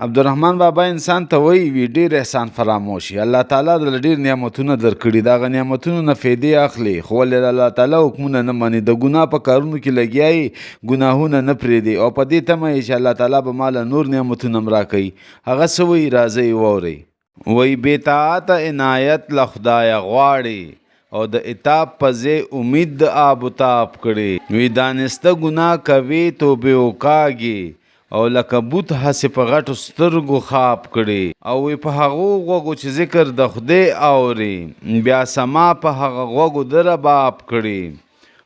عبدالرحمن بابا انسان ته وی ډیر احسان فراموشي. الله تعالی د ډیر نعمتونه درکړي، دغه نعمتونو نه فایدې اخلي، خو ولې الله تعالی حکمونه نه مني، د ګناه په کارونو کې لګیایي، ګناهونه نه پرېږدي او په دې تمه یې چې الله تعالی به ماله نور نعمتونه هم راکوي. هغه څه وایي راځئ واورئ. وی بېطاعته عنایت له خدایه غواړي او د عتاب په ځای امید د آب و تاب کړي. وی دانسته ګناه کوي توبې وکاږي او لکه بوت هسې په غټو سترګو خواب کړي. او وی په هغو غوږو چې ذکر د خدای اوري، بیا سما په هغه غوږو د رباب کړي.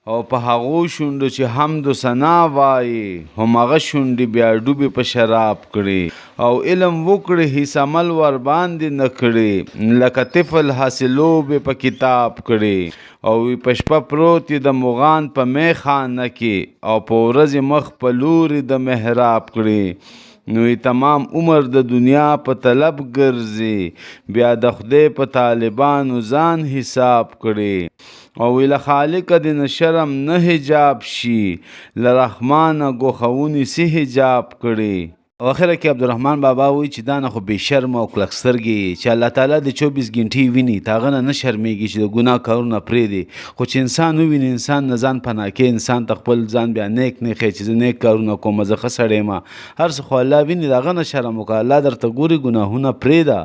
او په هغو شونډو چې حمد و ثنا وایي، همغه شونډې بیا ډوبې په شراب کړي. او علم وکړي هیڅ عمل ور باندې نه کړي، لکه طفل هسې لوبې په کتاب کړي. او وی په شپه پروت د مغان په میخانه کې، او په ورځې مخ په لوري د محراب کړي. نو تمام عمر د دنیا په طلب ګرځي، بیا د خدای په طالبانو ځان حساب کړي. او وی له خالق د نه شرم نه حجاب شي، له رحمانه ګوښونې سي حجاب کړي. او اخره کې عبدالرحمن بابا وی چې دا نه خو بې شرم او کلک سترګې چې الله تعالی د 24 ګنټې ویني، د هغه نه شرمېږي چې د ګناه کارونه پرېږدي. خو چې انسان وویني، انسان نه ځان پناه کوي، انسان ته خپل ځان بیا نیک نه ښیي چې زه نیک کارونه کوم، زه ښه سړی یم. هر څه خو الله ویني، د هغه نه شرم وکړه. الله درته ګوري، ګناهونه پرېږده،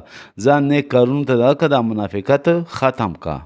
ځان نیک کارونو ته دغه کړه، دا منافقت ختم کړه.